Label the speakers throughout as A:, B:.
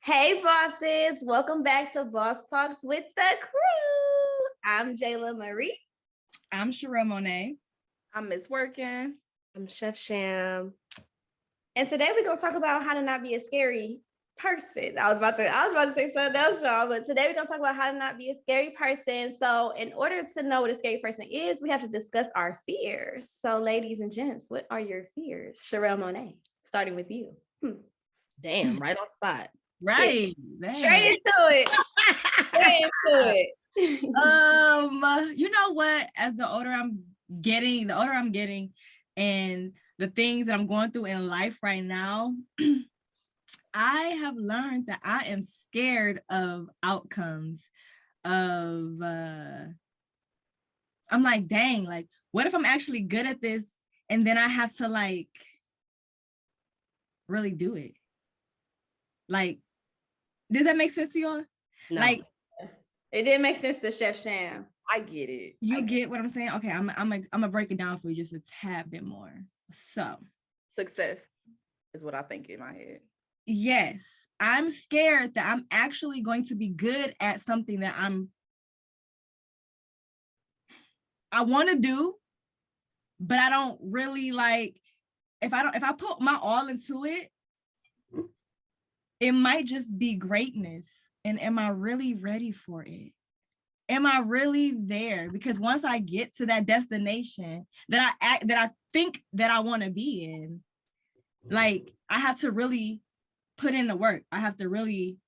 A: Hey, bosses. Welcome back to Boss Talks with the Crew. I'm Jayla Marie.
B: I'm Shurelle Monet.
C: I'm Miss Werking.
D: I'm Chef Cham.
A: And today we're going to talk about how to not be a scary person. I was about to say something else, y'all, but today we're going to talk about how to not be a scary person. So in order to know what a scary person is, we have to discuss our fears. So ladies and gents, what are your fears? Shurelle Monet, starting with you.
D: Damn, right on spot.
B: Right.
A: Straight into it.
B: You know what? As the older I'm getting, and the things that I'm going through in life right now, I have learned that I am scared of outcomes of I'm like, dang, like, what if I'm actually good at this and then I have to like really do it? Like, does that make sense to y'all?
D: No.
B: Like,
A: it didn't make sense to Chef Cham.
C: I get it.
B: You get what I'm saying? Okay, I'm gonna break it down for you just a tad bit more. So,
C: Success is what I think in my head.
B: yes, I'm scared that I'm actually going to be good at something that I want to do, but I don't really like. If I put my all into it, it might just be greatness. And am I really ready for it? Am I really there? Because once I get to that destination that I think that I want to be in, like, I have to really put in the work. I have to really,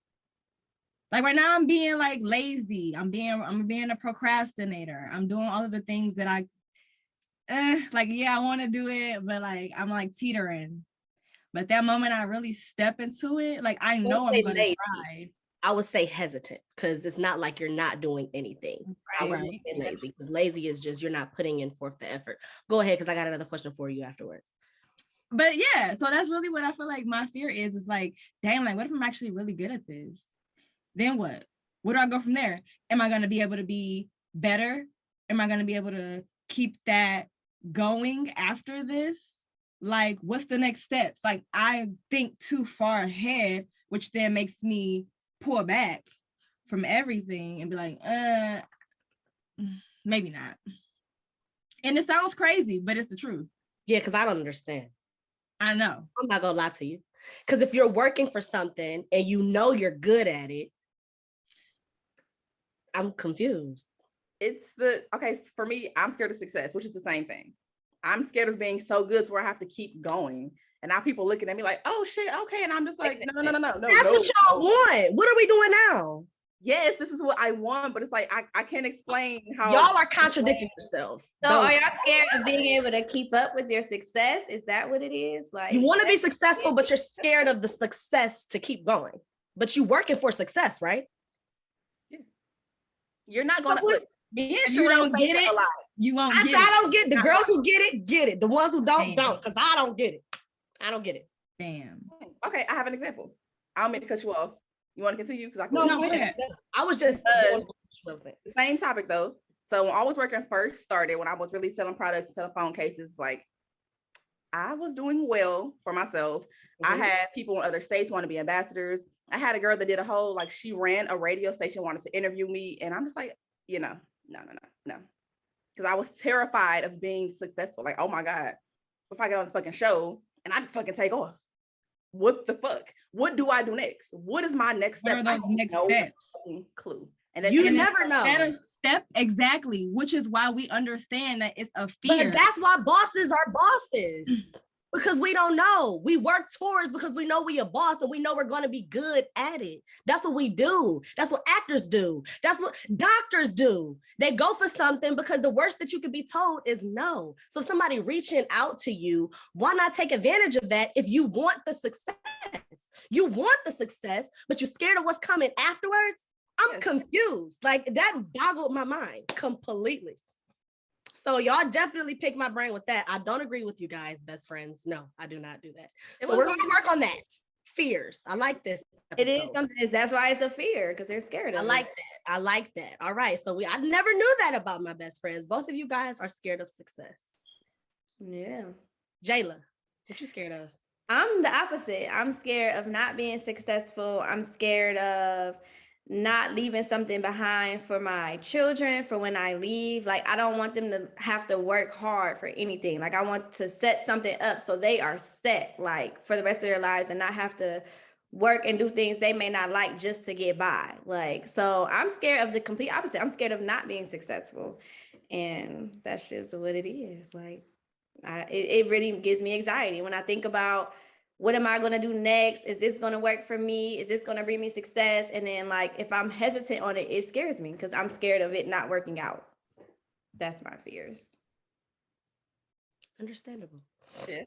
B: like, right now I'm being like lazy. I'm being a procrastinator. I'm doing all of the things that I want to do it, but like I'm like teetering. But that moment I really step into it, like I know I'm going to try.
D: I would say hesitant because it's not like you're not doing anything.
B: Right.
D: I wouldn't say lazy because lazy is just you're not putting in forth the effort. Go ahead, because I got another question for you afterwards.
B: But yeah, so that's really what I feel like my fear is like, damn, like what if I'm actually really good at this? Then what? Where do I go from there? Am I going to be able to be better? Am I going to be able to keep that going after this? Like, what's the next steps? Like, I think too far ahead, which then makes me pull back from everything and be like, maybe not. And it sounds crazy, but it's the truth.
D: Yeah, because I don't understand.
B: I know.
D: I'm not gonna lie to you. Because if you're working for something and you know you're good at it, I'm confused.
C: For me, I'm scared of success, which is the same thing. I'm scared of being so good to where I have to keep going. And now people looking at me like, oh shit, okay. And I'm just like, no.
D: That's what y'all want. What are we doing now?
C: Yes, this is what I want, but it's like I can't explain how
D: y'all are contradicting yourselves.
A: So are y'all scared of being able to keep up with your success? Is that what it is? Like,
D: you want to be successful, but you're scared of the success to keep going. But you working for success, right?
C: Yeah. You're not gonna
B: you don't get it. You won't get it.
D: I don't get it. The girls who get it. The ones who don't, because I don't get it. I don't get it.
B: Damn.
C: Okay, I have an example. I don't mean to cut you off. You want to continue? Because
D: I was just
C: the same topic though. So when I was working first started, when I was really selling products and telephone cases, like I was doing well for myself. Mm-hmm. I had people in other states want to be ambassadors. I had a girl that did a whole, like she ran a radio station, wanted to interview me. And I'm just like, no. Because I was terrified of being successful. Like, oh my God, if I get on this fucking show and I just fucking take off, what the fuck? What do I do next? What is my next step?
B: What are those next steps?
C: Clue.
D: And you never know.
B: That is step exactly, which is why we understand that it's a fear.
D: But that's why bosses are bosses. Because we don't know. We work towards because we know we a boss and we know we're going to be good at it. That's what we do. That's what actors do. That's what doctors do. They go for something because the worst that you could be told is no. So somebody reaching out to you, why not take advantage of that if you want the success? You want the success, but you're scared of what's coming afterwards? I'm confused. Like that boggled my mind completely. So y'all definitely pick my brain with that. I don't agree with you guys, best friends. No, I do not do that. So we're going to work on that. Fears. I like this episode.
A: It is something. That's why it's a fear, because they're scared of it.
D: I like that. All right. So I never knew that about my best friends. Both of you guys are scared of success.
A: Yeah.
D: Jayla, what you scared of?
A: I'm the opposite. I'm scared of not being successful. I'm scared of not leaving something behind for my children for when I leave. Like, I don't want them to have to work hard for anything. Like, I want to set something up so they are set, like, for the rest of their lives and not have to work and do things they may not like just to get by. Like, so I'm scared of the complete opposite. I'm scared of not being successful. And that's just what it is. Like, it really gives me anxiety when I think about what am I going to do next? Is this going to work for me? Is this going to bring me success? And then, like, if I'm hesitant on it, it scares me because I'm scared of it not working out. That's my fears.
D: Understandable.
C: Yeah.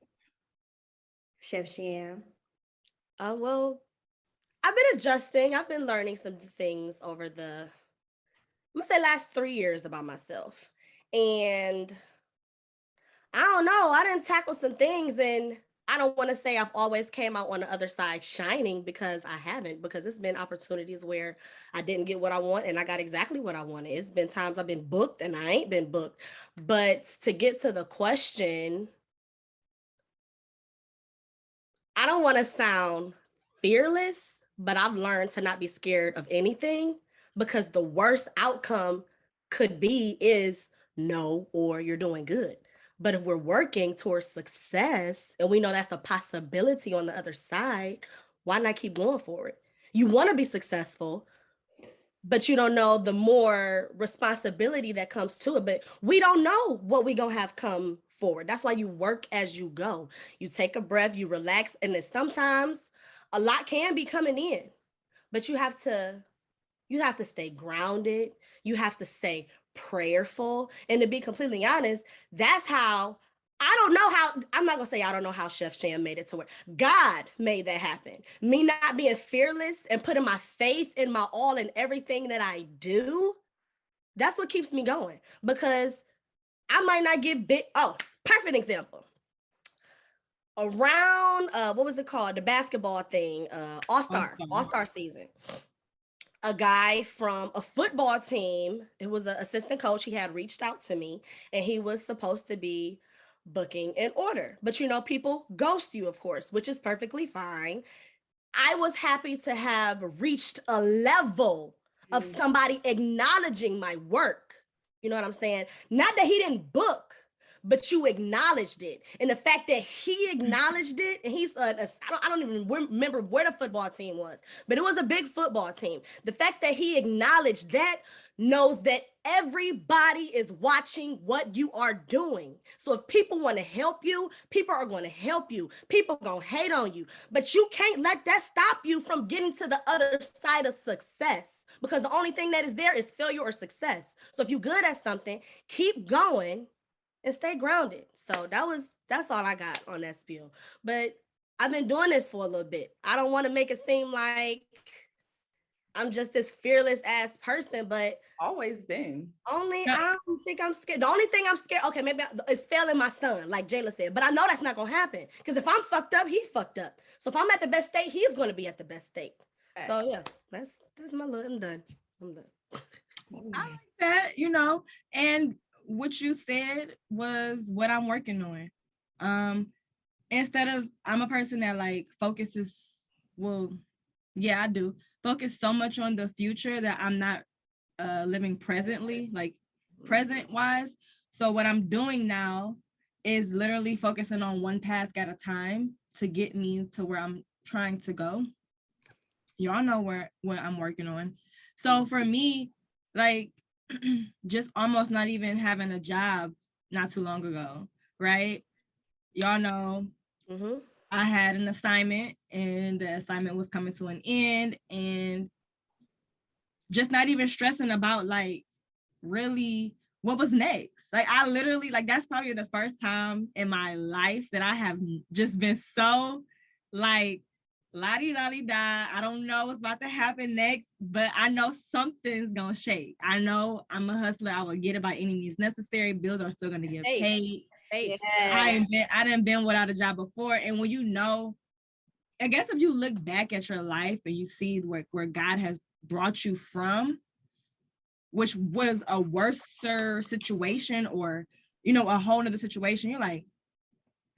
A: Chef Sham.
D: Well, I've been adjusting. I've been learning some things over the, I'm gonna say, last 3 years about myself. And I don't know, I didn't tackle some things, and I don't want to say I've always came out on the other side shining, because I haven't, because it's been opportunities where I didn't get what I want and I got exactly what I wanted. It's been times I've been booked and I ain't been booked. But to get to the question, I don't want to sound fearless, but I've learned to not be scared of anything, because the worst outcome could be is no, or you're doing good. But if we're working towards success and we know that's a possibility on the other side, why not keep going for it? You want to be successful, but you don't know the more responsibility that comes to it. But we don't know what we gonna have come forward. That's why you work as you go. You take a breath, you relax, and then sometimes a lot can be coming in, but you have to stay grounded. You have to stay prayerful. And to be completely honest, that's how, I'm not gonna say I don't know how Chef Sham made it to where God made that happen. Me not being fearless and putting my faith in my all in everything that I do, that's what keeps me going. Because I might not get big. Oh, perfect example. Around, what was it called? The basketball thing, All-Star season. A guy from a football team, it was an assistant coach, he had reached out to me, and he was supposed to be booking an order. But you know, people ghost you, of course, which is perfectly fine. I was happy to have reached a level of somebody acknowledging my work. You know what I'm saying? Not that he didn't book, but you acknowledged it. And the fact that he acknowledged it, and he's, I don't even remember where the football team was, but it was a big football team. The fact that he acknowledged that knows that everybody is watching what you are doing. So if people want to help you, people are going to help you. People are going to hate on you, but you can't let that stop you from getting to the other side of success, because the only thing that is there is failure or success. So if you're good at something, keep going and stay grounded. So that's all I got on that spiel. But I've been doing this for a little bit. I don't want to make it seem like I'm just this fearless ass person, but
C: Always been.
D: I don't think I'm scared. The only thing I'm scared, okay, maybe is failing my son, like Jayla said. But I know that's not gonna happen, because if I'm fucked up, he's fucked up. So if I'm at the best state, he's gonna be at the best state. So yeah, that's my little. I'm done.
B: I like that, and what you said was what I'm working on. Instead of, I'm a person that like focuses, I do focus so much on the future that I'm not living presently, like present wise. So what I'm doing now is literally focusing on one task at a time to get me to where I'm trying to go. Y'all know what I'm working on. So for me, like, just almost not even having a job not too long ago, right? Y'all know I had an assignment, and the assignment was coming to an end, and just not even stressing about like really what was next. Like, I literally, like, that's probably the first time in my life that I have just been so like la-di-da-di-da. I don't know what's about to happen next, but I know something's gonna shake. I know I'm a hustler. I will get it by any means necessary. Bills are still gonna get paid.
A: Yeah.
B: I done been without a job before. And when I guess if you look back at your life and you see where God has brought you from, which was a worser situation, or, a whole nother situation, you're like,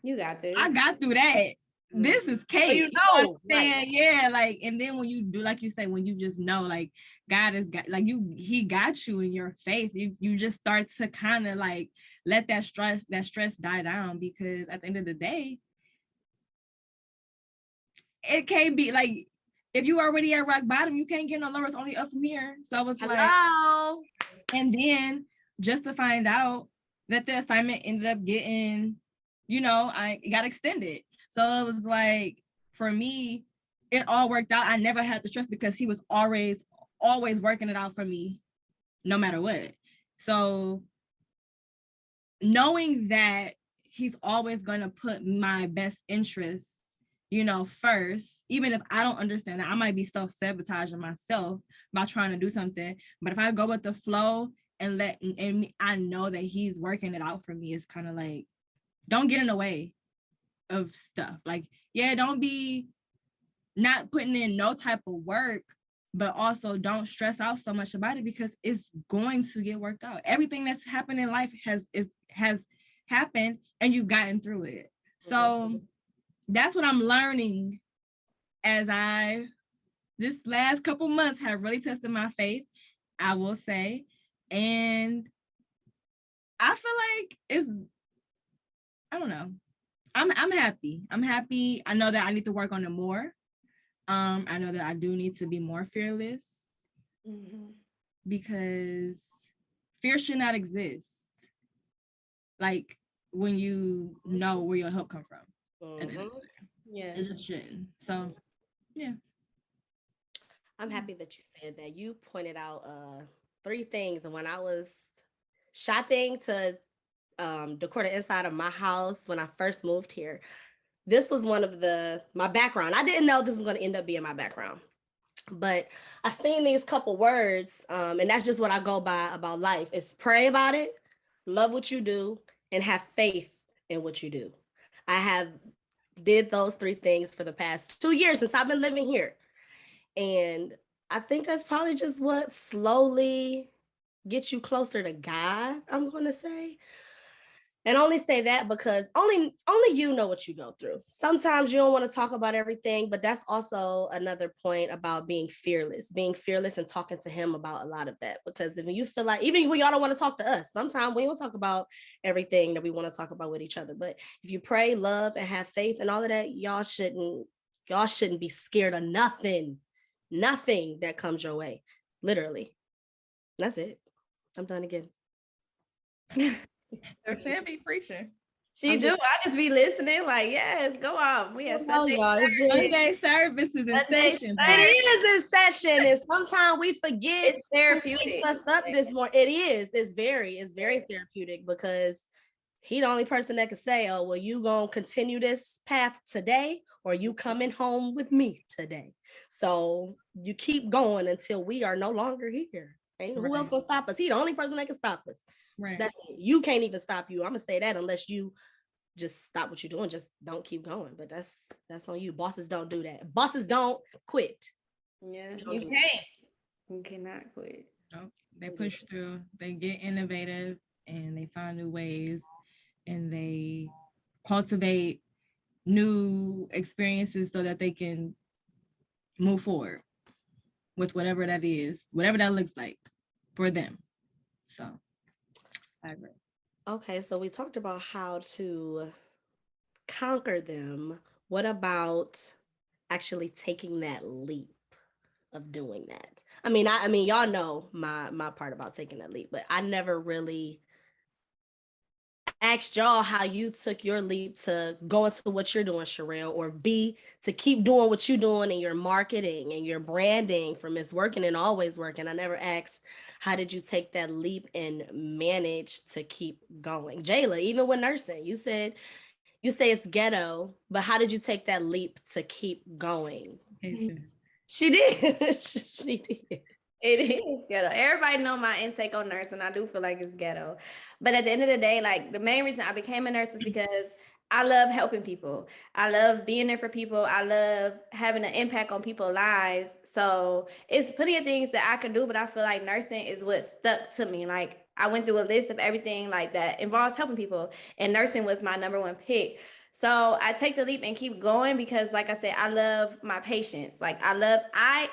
A: you got this.
B: I got through that. this is cake.
D: So you know,
B: right. Yeah, like, and then when you do, like you say, when you just know, like, God is got, like, he got you in your faith. You just start to kind of like let that stress die down, because at the end of the day, it can't be like, if you already at rock bottom, you can't get no lower. It's only up from here. So it's
D: hello.
B: like, and then just to find out that the assignment ended up getting, it got extended. So it was like, for me, it all worked out. I never had the stress because he was always working it out for me, no matter what. So knowing that he's always going to put my best interests, first, even if I don't understand it, I might be self-sabotaging myself by trying to do something. But if I go with the flow and I know that he's working it out for me, it's kind of like, don't get in the way of stuff. Like, yeah, don't be not putting in no type of work, but also don't stress out so much about it, because it's going to get worked out. Everything that's happened in life has happened, and you've gotten through it. So that's what I'm learning as this last couple months have really tested my faith, I will say. And I feel like I don't know. I'm happy. I'm happy. I know that I need to work on it more. I know that I do need to be more fearless, because fear should not exist. Like, when you know where your help come from.
A: Yeah.
B: It just shouldn't. So, yeah.
D: I'm happy that you said that. You pointed out 3 things. And when I was shopping to decor the inside of my house when I first moved here, this was one of my background. I didn't know this was going to end up being my background, but I seen these couple words, and that's just what I go by about life. It's pray about it, love what you do, and have faith in what you do. I have did those 3 things for the past 2 years since I've been living here. And I think that's probably just what slowly gets you closer to God, I'm going to say. And only say that because only you know what you go through. Sometimes you don't want to talk about everything, but that's also another point about being fearless and talking to him about a lot of that. Because if you feel like, even when y'all don't want to talk to us, sometimes we don't talk about everything that we want to talk about with each other. But if you pray, love, and have faith and all of that, y'all shouldn't be scared of nothing that comes your way. Literally. That's it. I'm done again.
C: There should be preaching.
A: I just be listening, like, yes, go off. We have
B: Sunday services in session.
D: It is in session, and sometimes we forget
A: it's therapeutic.
D: Who wakes us up this morning. It is. It's very therapeutic, because he the only person that can say, oh, well, you gonna continue this path today, or you coming home with me today. So you keep going until we are no longer here. And who else gonna stop us? He the only person that can stop us.
B: Right.
D: That's it. You can't even stop you. I'm gonna say that, unless you just stop what you're doing, just don't keep going. But that's on you. Bosses don't do that. Bosses don't quit.
A: Yeah, you can't. You cannot quit.
B: Nope. They push through. They get innovative, and they find new ways, and they cultivate new experiences so that they can move forward with whatever that is, whatever that looks like for them. So I agree.
D: Okay, so we talked about how to conquer them. What about actually taking that leap of doing that? I mean, y'all know my part about taking that leap, but I never really asked y'all how you took your leap to go into what you're doing, Shurelle, or B, to keep doing what you're doing in your marketing and your branding from Miss Working and Always Working. I never asked, how did you take that leap and manage to keep going? Jayla, even with nursing, you say it's ghetto, but how did you take that leap to keep going? She did. She did.
A: It is ghetto. Everybody know my intake on nursing. I do feel like it's ghetto. But at the end of the day, like, the main reason I became a nurse was because I love helping people. I love being there for people. I love having an impact on people's lives. So it's plenty of things that I can do, but I feel like nursing is what stuck to me. Like, I went through a list of everything like that involves helping people, and nursing was my number 1 pick. So I take the leap and keep going because, like I said, I love my patients. Like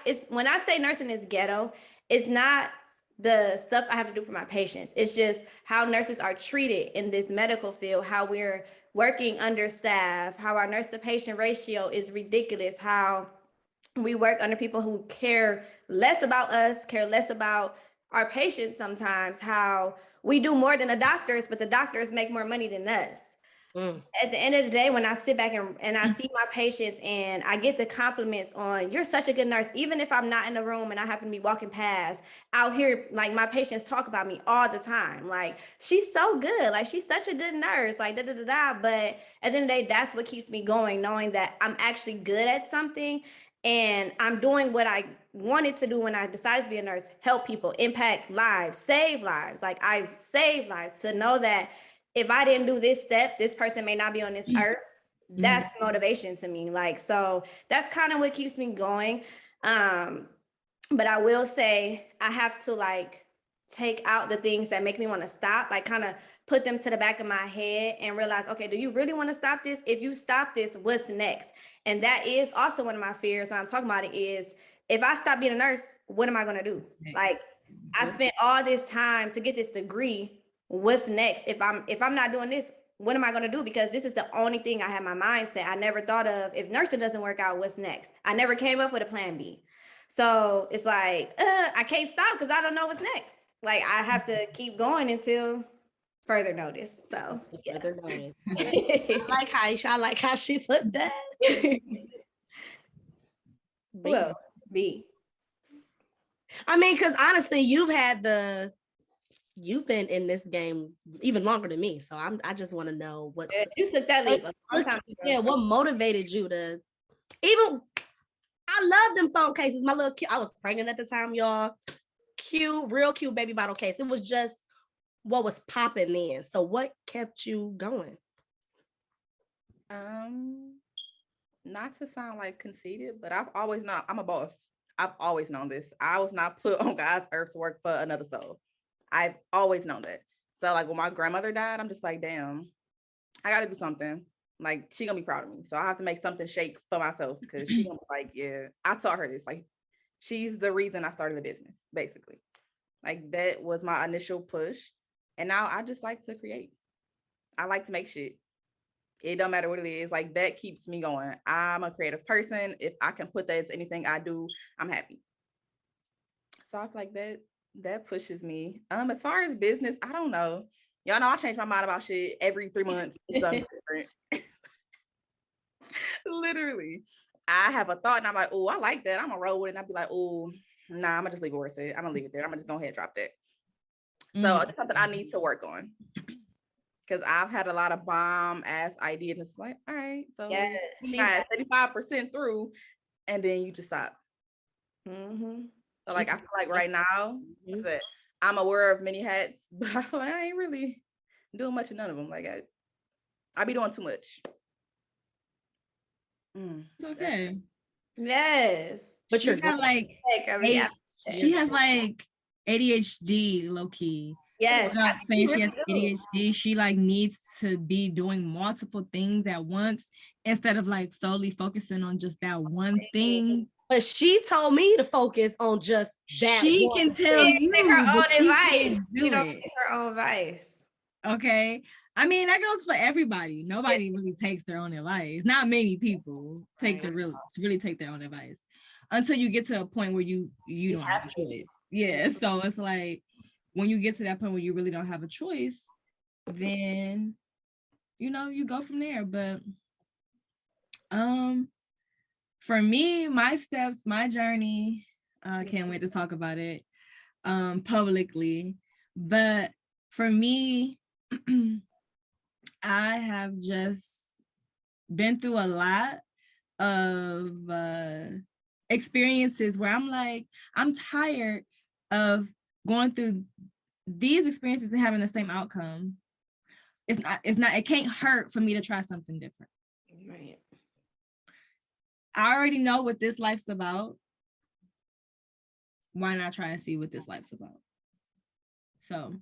A: it's when I say nursing is ghetto, it's not the stuff I have to do for my patients. It's just how nurses are treated in this medical field, how we're working understaffed, how our nurse to patient ratio is ridiculous, how we work under people who care less about us, care less about our patients sometimes, how we do more than the doctors, but the doctors make more money than us. At the end of the day, when I sit back and I see my patients and I get the compliments on, you're such a good nurse, even if I'm not in the room and I happen to be walking past, I'll hear like my patients talk about me all the time. Like, she's so good. Like, she's such a good nurse, like da da da da. But at the end of the day, that's what keeps me going, knowing that I'm actually good at something and I'm doing what I wanted to do when I decided to be a nurse, help people, impact lives, save lives. Like, I've saved lives. To know that if I didn't do this step, this person may not be on this earth. That's motivation to me. Like, so that's kind of what keeps me going. But I will say I have to like take out the things that make me want to stop, like kind of put them to the back of my head and realize, okay, do you really want to stop this? If you stop this, what's next? And that is also one of my fears when I'm talking about it is, if I stop being a nurse, what am I going to do? Like, I spent all this time to get this degree. What's next? If I'm not doing this, what am I going to do? Because this is the only thing I had my mindset. I never thought of, if nursing doesn't work out, what's next? I never came up with a plan B. So it's like, I can't stop because I don't know what's next. Like, I have to keep going until further notice. So yeah.
D: Further notice. I like how she put that.
A: Well, B.
D: I mean, because honestly, you've been in this game even longer than me. So I just want to know what
A: you took that leap.
D: What motivated you to even, I love them phone cases. My little I was pregnant at the time, y'all. Cute, real cute baby bottle case. It was just what was popping then. So what kept you going?
C: Not to sound like conceited, but I'm a boss. I've always known this. I was not put on God's earth to work for another soul. I've always known that. So like when my grandmother died, I'm just like, damn, I gotta do something. Like, she gonna be proud of me. So I have to make something shake for myself, because she gonna be like, yeah, I taught her this. Like, she's the reason I started the business, basically. Like, that was my initial push. And now I just like to create. I like to make shit. It don't matter what it is. Like, that keeps me going. I'm a creative person. If I can put that into anything I do, I'm happy. So I feel like that pushes me. As far as business, I don't know. Y'all know I change my mind about shit every 3 months. Something different. Literally. I have a thought and I'm like, oh, I like that. I'm gonna roll with it. And I'll be like, oh, nah, I'm gonna just leave it where it's at. I'm gonna leave it there. I'm gonna just go ahead and drop that. So it's something I need to work on. Because I've had a lot of bomb ass ideas. And it's like, all right, so you got 35% through, and then you just stop. So like, I feel like right now that I'm aware of many hats, but I feel like I ain't really doing much of none of them. Like, I be doing too much.
B: It's okay.
A: Yes.
D: But
B: she has like ADHD, low key.
A: Yes.
B: Without saying she has ADHD, she like needs to be doing multiple things at once instead of like solely focusing on just that one thing.
D: But she told me to focus on just that.
B: She can tell you
A: her own advice.
B: You don't
A: take her own advice.
B: Okay. I mean, that goes for everybody. Nobody really takes their own advice. Not many people really take their own advice until you get to a point where you don't have a choice. Yeah. So it's like, when you get to that point where you really don't have a choice, then you go from there. But for me, my steps, my journey, I can't wait to talk about it publicly. But for me, I have just been through a lot of experiences where I'm like, I'm tired of going through these experiences and having the same outcome. It can't hurt for me to try something different.
A: Right.
B: I already know what this life's about. Why not try and see what this life's about? So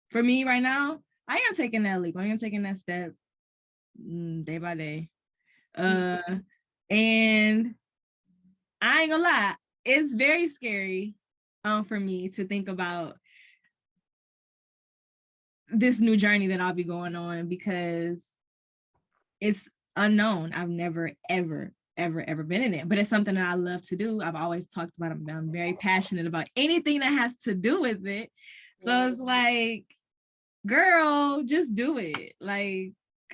B: for me right now, I am taking that leap. I am taking that step. day by day. And I ain't gonna lie, it's very scary for me to think about this new journey that I'll be going on, because it's unknown. I've never, ever been in it, but it's something that I love to do. I've always talked about it. I'm very passionate about anything that has to do with it. So it's like, girl, just do it. Like,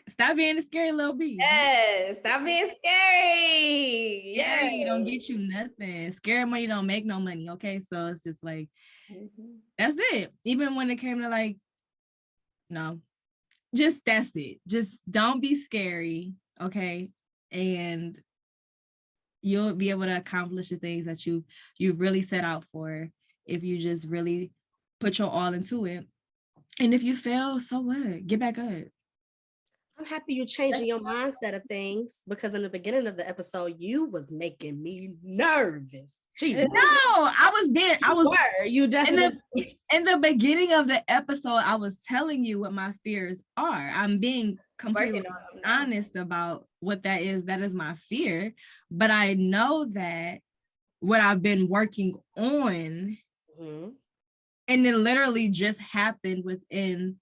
B: stop being a scary little bee.
A: Yes, stop being scary.
B: Scary don't get you nothing. Scary money don't make no money. Okay, so it's just like, that's it. Even when it came to like, no, just that's it. Just don't be scary. Okay, and you'll be able to accomplish the things that you really set out for if you just really put your all into it. And if you fail, so what? Get back up.
D: I'm happy you're changing your mindset of things, because in the beginning of the episode, you was making me nervous. Jesus.
B: No,
D: You definitely
B: in the beginning of the episode, I was telling you what my fears are. I'm being completely honest about what that is. That is my fear. But I know that what I've been working on, and it literally just happened within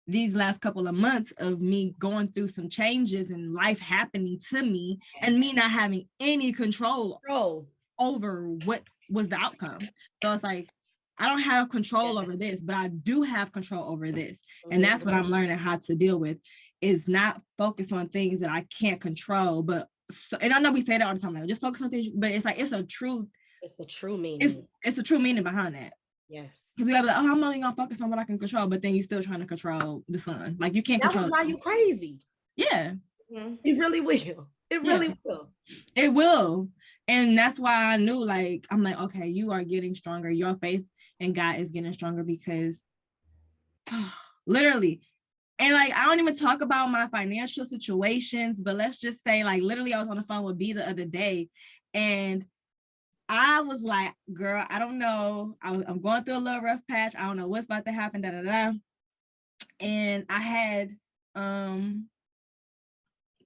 B: these last couple of months of me going through some changes and life happening to me, and me not having any control over what was the outcome. So it's like, I don't have control over this, but I do have control over this. And that's what I'm learning how to deal with, is not focus on things that I can't control. But, and I know we say that all the time, like, just focus on things, but it's like, it's the true meaning. It's the true meaning behind that.
D: Yes.
B: We have like, oh, I'm only gonna focus on what I can control, but then you're still trying to control the sun. Like, you can't control.
D: That's why you crazy.
B: Yeah.
D: It really will. It really will.
B: It will. And that's why I knew, like, I'm like, okay, you are getting stronger. Your faith in God is getting stronger, because literally, and like, I don't even talk about my financial situations, but let's just say, like, literally, I was on the phone with B the other day, and I was like, girl, I don't know. I'm going through a little rough patch. I don't know what's about to happen, da da da. And I had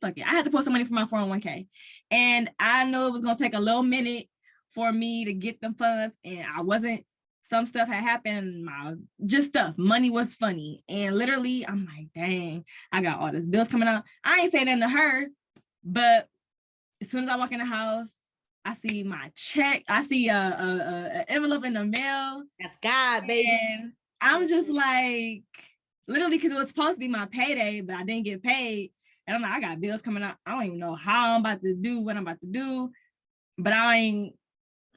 B: I had to put some money for my 401k, and I knew it was gonna take a little minute for me to get them funds, and some stuff had happened, money was funny, and literally I'm like, dang, I got all these bills coming out. I ain't saying nothing to her, but as soon as I walk in the house, I see my check, I see a envelope in the mail.
D: That's God, baby.
B: And I'm just like, literally, because it was supposed to be my payday, but I didn't get paid. And I'm like, I got bills coming out. I don't even know how I'm about to do what I'm about to do. But it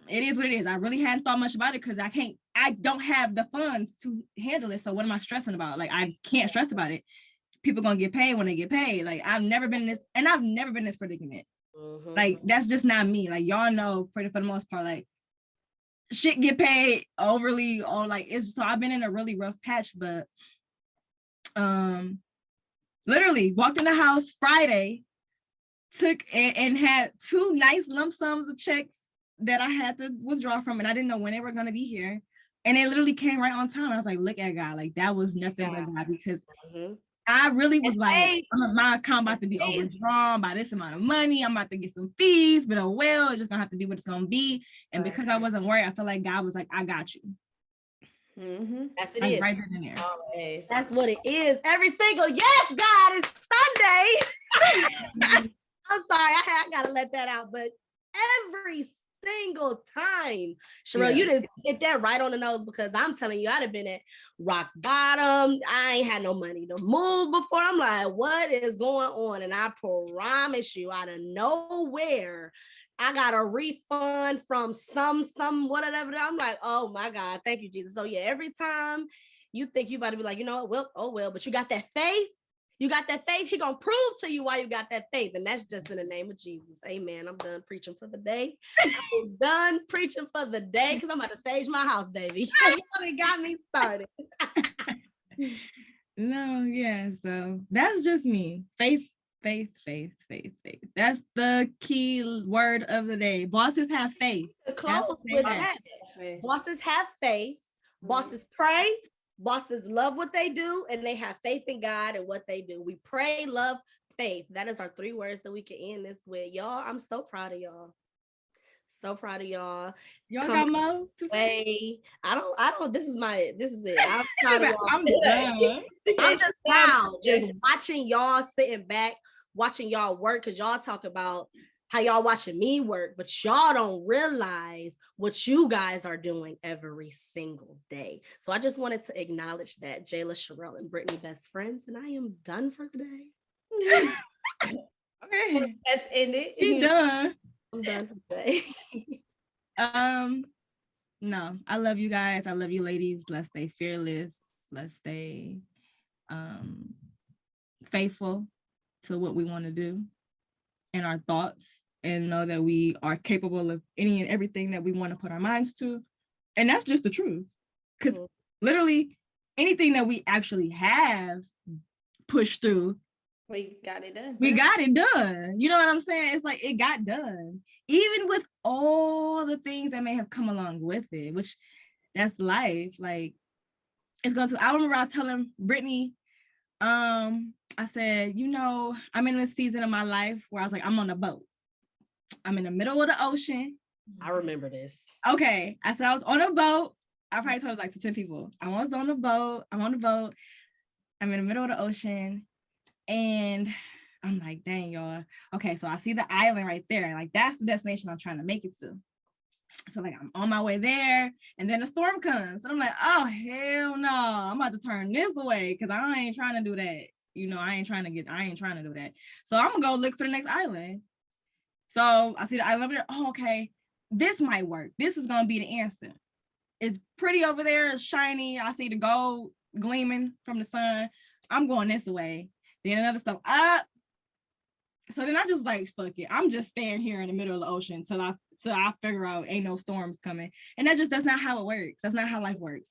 B: is what it is. I really hadn't thought much about it, because I don't have the funds to handle it. So what am I stressing about? Like, I can't stress about it. People gonna get paid when they get paid. Like, I've never been in this predicament. Like, that's just not me. Like, y'all know, for the most part, like, shit get paid overly, or like, it's so I've been in a really rough patch. But literally walked in the house Friday, took and had 2 nice lump sums of checks that I had to withdraw from, and I didn't know when they were going to be here. And it literally came right on time. I was like, look at God. Like, that was nothing but God, because I really was like, my account about to be overdrawn by this amount of money. I'm about to get some fees, but it's just going to have to be what it's going to be. And because I wasn't worried, I feel like God was like, I got you.
D: That's it is.
B: Right then and there.
A: Always.
D: That's what it is. Every single, yes, God, it's Sunday. I'm sorry, I gotta let that out, but every single time, Shurelle, you didn't hit that right on the nose, because I'm telling you, I'd have been at rock bottom. I ain't had no money to move before. I'm like, what is going on? And I promise you, out of nowhere, I got a refund from some whatever. I'm like, oh my God, thank you, Jesus. So yeah, every time you think you about to be like, you know what, well, but you got that faith. You got that faith. He gonna prove to you why you got that faith. And that's just in the name of Jesus. Amen. I'm done preaching for the day. I'm done preaching for the day, because I'm about to stage my house, baby. You got me started.
B: No, yeah. So that's just me. Faith. That's the key word of the day. Bosses have faith.
D: To close with that. Bosses have faith. Bosses pray. Bosses love what they do, and they have faith in God and what they do. We pray, love, faith. That is our 3 words that we can end this with. Y'all, I'm so proud of y'all. So proud of y'all.
B: Y'all got more to say?
D: Way. I don't, this is it. I'm proud of y'all.
B: I'm done.
D: I'm just proud. Just watching y'all sitting back, watching y'all work, because y'all talk about how y'all watching me work, but y'all don't realize what you guys are doing every single day. So I just wanted to acknowledge that. Jayla, Shurelle, and Brittany, best friends, and I am done for the day.
C: Okay.
A: Let's end it.
B: He done.
D: I'm done for the day.
B: No, I love you guys. I love you ladies. Let's stay fearless. Let's stay faithful to what we want to do and our thoughts, and know that we are capable of any and everything that we want to put our minds to. And that's just the truth. Because literally anything that we actually have pushed through,
A: we got it done.
B: We got it done. You know what I'm saying? It's like it got done. Even with all the things that may have come along with it, which that's life. Like, it's going to, I remember I was telling Brittany, I said, you know, I'm in this season of my life where I was like, I'm on a boat. I'm in the middle of the ocean.
D: I remember this.
B: Okay. I said I was on a boat. I probably told it like to 10 people. I was on the boat. I'm on the boat. I'm in the middle of the ocean. And I'm like, dang, y'all. Okay, so I see the island right there. Like, that's the destination I'm trying to make it to. So like, I'm on my way there, and then the storm comes. And I'm like, oh, hell no. I'm about to turn this away because I ain't trying to do that. You know, I ain't trying to do that. So I'm gonna go look for the next island. So I see the island over there. Oh, okay. This might work. This is gonna be the answer. It's pretty over there. It's shiny. I see the gold gleaming from the sun. I'm going this way. Then another stuff up. So then I just like, fuck it. I'm just staying here in the middle of the ocean till I figure out ain't no storms coming. And that's not how it works. That's not how life works.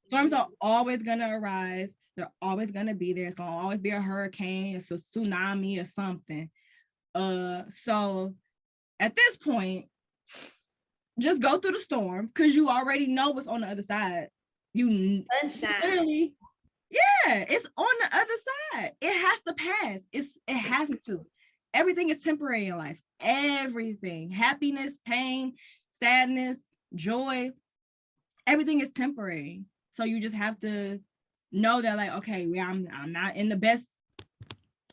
B: Storms are always gonna arise. They're always gonna be there. It's gonna always be a hurricane, it's a tsunami or something. So at this point, just go through the storm because you already know what's on the other side. You literally, yeah, it's on the other side. It has to pass. It has to. Everything is temporary in life. Everything, happiness, pain, sadness, joy, everything is temporary. So you just have to know that, like, okay, I'm not in the best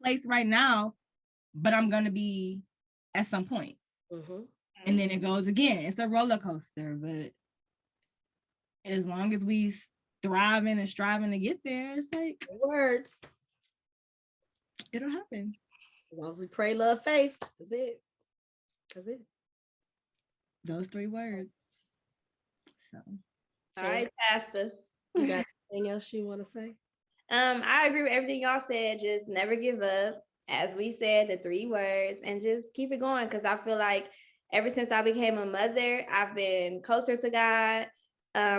B: place right now, but I'm gonna be at some point. Mm-hmm. And then it goes again. It's a roller coaster, but as long as we thriving and striving to get there, it's like
D: words.
B: It'll happen.
D: As long as we pray, love, faith. That's it. That's it.
B: Those 3 words. So,
A: all right, pastors.
D: You got anything else you want to say?
A: I agree with everything y'all said. Just never give up. As we said, the 3 words, and just keep it going. Because I feel like ever since I became a mother, I've been closer to God,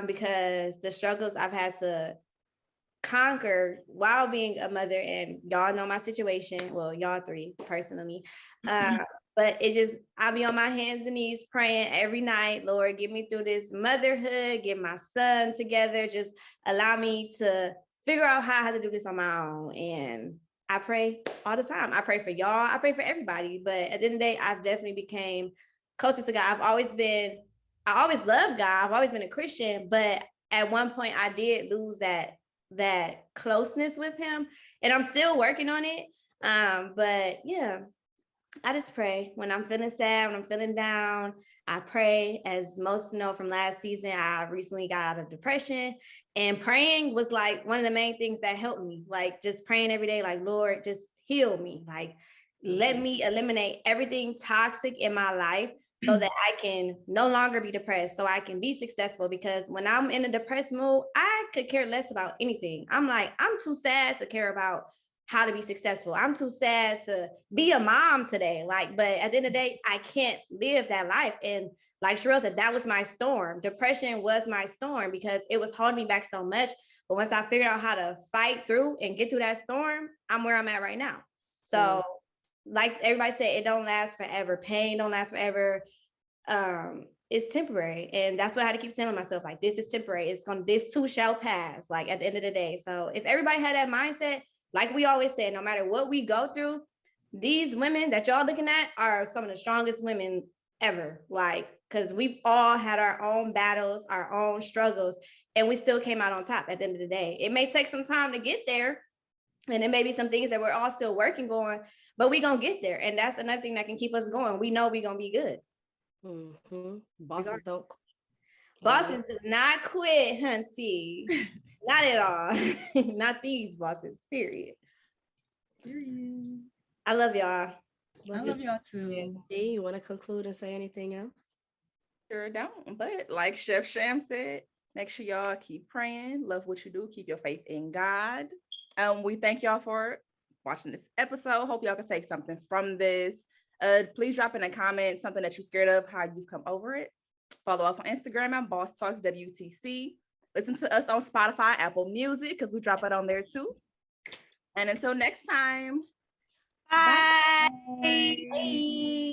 A: because the struggles I've had to conquer while being a mother, and y'all know my situation. Well, y'all 3 personally. But it just, I'll be on my hands and knees praying every night, Lord, get me through this motherhood, get my son together, just allow me to figure out how I have to do this on my own. And I pray all the time. I pray for y'all. I pray for everybody. But at the end of the day, I've definitely became closer to God. I always loved God. I've always been a Christian, but at one point I did lose that closeness with him, and I'm still working on it. But yeah, I just pray when I'm feeling sad, when I'm feeling down. I pray. As most know from last season, I recently got out of depression, and praying was like one of the main things that helped me. Like, just praying every day, like, Lord, just heal me. Like, let me eliminate everything toxic in my life so that I can no longer be depressed, so I can be successful. Because when I'm in a depressed mood, I could care less about anything. I'm like, I'm too sad to care about how to be successful. I'm too sad to be a mom today. Like, but at the end of the day, I can't live that life. And like Shurelle said, that was my storm. Depression was my storm because it was holding me back so much. But once I figured out how to fight through and get through that storm, I'm where I'm at right now. So like everybody said, it don't last forever. Pain don't last forever. It's temporary. And that's what I had to keep telling myself, like, this is temporary. This too shall pass, like, at the end of the day. So if everybody had that mindset, like we always said, no matter what we go through, these women that y'all looking at are some of the strongest women ever. Like, because we've all had our own battles, our own struggles, and we still came out on top at the end of the day. It may take some time to get there, and it may be some things that we're all still working on, but we gonna get there. And that's another thing that can keep us going. We know we're gonna be good.
D: Bosses don't.
A: Bosses do not quit, hunty. Not at all. Not these bosses, period. I love y'all.
B: I love y'all too.
D: Hey, you want to conclude and say anything else?
C: Sure don't. But like Chef Sham said, make sure y'all keep praying, love what you do, keep your faith in God. We thank y'all for watching this episode. Hope y'all can take something from this. Please drop in a comment something that you're scared of, how you've come over it. Follow us on Instagram at Boss Talks WTC. Listen to us on Spotify, Apple Music, because we drop it on there too. And until next time.
D: Bye.
A: Bye.